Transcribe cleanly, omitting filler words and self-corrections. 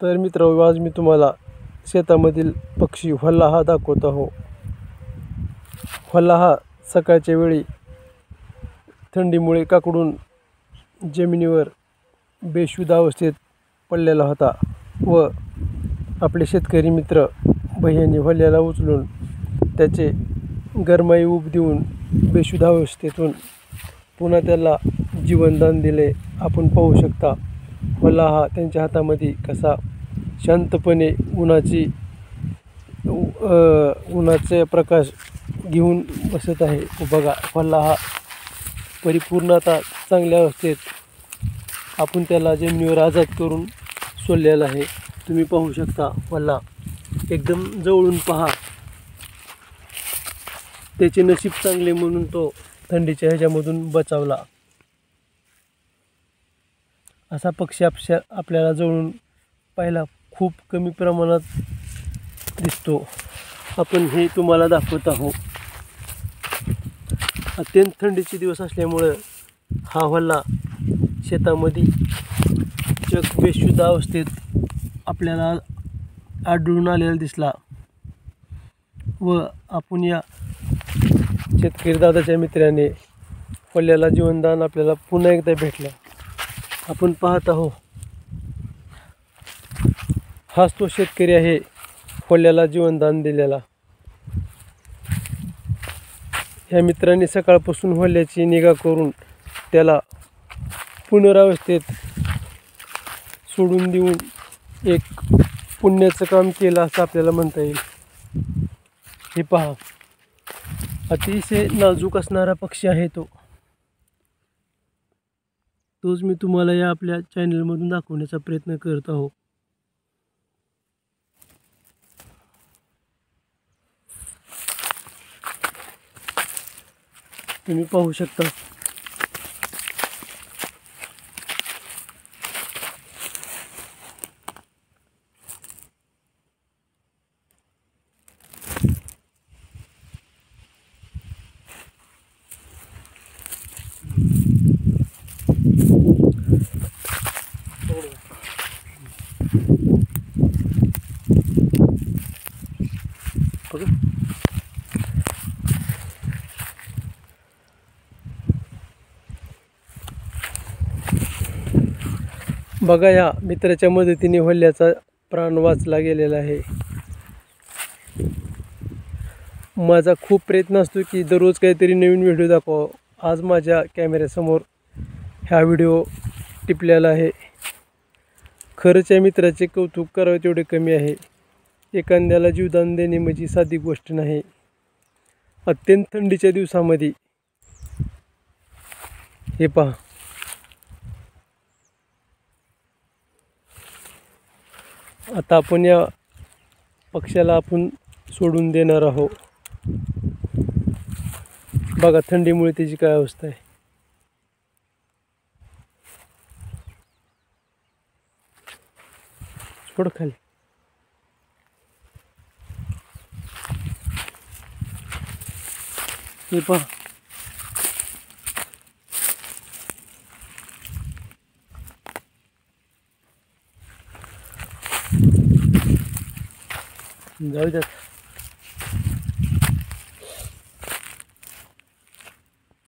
तर मित्रांनो, आज मी तुम्हाला शेतामधील पक्षी वल्हाहा दाखवत आहो। वल्हाहा सकाळच्या वेळी थंडीमुळे काकडून जमिनीवर बेशुद्ध अवस्थेत पडलेला होता व आपले शेतकरी मित्र भैयांनी वल्ह्याला उचलून त्याचे गरमाई ऊब देऊन बेशुद्ध अवस्थेतून पुन्हा त्याला जीवनदान दिले। आपण पाहू शकता वल्हाहा त्यांच्या हातामध्ये कसा शांतपणे उन्हाचे प्रकाश घेऊन बसत आहे। बघा, वल्हाहा परिपूर्ण आता चांगल्या अवस्थेत आपण त्याला जमिनीवर आजाद करून सोडलेला आहे। तुम्ही पाहू शकता वल्हाहा एकदम जवळून पहा, त्याचे नशीब चांगले म्हणून तो थंडीच्या ह्याच्यामधून बचावला। असा पक्षी आपल्याला जवळून पाहायला खूप कमी प्रमाणात दिसतो। आपण हे तुम्हाला दाखवत आहोत। अत्यंत थंडीचे दिवस असल्यामुळे हा वल्हाहा शेतामध्ये चक बेशुद्ध अवस्थेत आपल्याला आढळून आलेला दिसला व आपण या शेतकरी दादाच्या मित्राने वल्ह्याला जीवनदान आपल्याला पुन्हा एकदा भेटलं। आपण पाहत आहोत, हाच तो शेतकरी आहे वल्ह्याला जीवनदान दिलेला। ह्या मित्रांनी सकाळपासून वल्ह्याची निगा करून त्याला पुनरावस्थेत सोडून देऊन एक पुण्याचं काम केलं असं आपल्याला म्हणता येईल। हे पहा, अतिशय नाजूक असणारा पक्षी आहे तोच मी तुम्हाला या आपल्या चॅनलमधून दाखवण्याचा प्रयत्न करत आहोत। तुम्ही पाहू शकता बघा, या मित्राच्या मदतीने वल्ह्याचा प्राण वाचला गेलेला आहे। माझा खूप प्रयत्न असतो की दररोज काहीतरी नवीन व्हिडिओ दाखवावा। आज माझ्या कॅमेऱ्यासमोर हा व्हिडिओ टिपलेला आहे। खरंच या मित्राचे कौतुक करावे तेवढे कमी आहे। एखाद्याला जीवदान देणे म्हणजे साधी गोष्ट नाही। अत्यंत थंडीच्या दिवसामध्ये हे पहा, आता आपण या पक्ष्याला आपण सोडून देणार आहोत। बघा थंडीमुळे त्याची काय अवस्था आहे। सोड खाली। हे पहा, जाऊ द्या।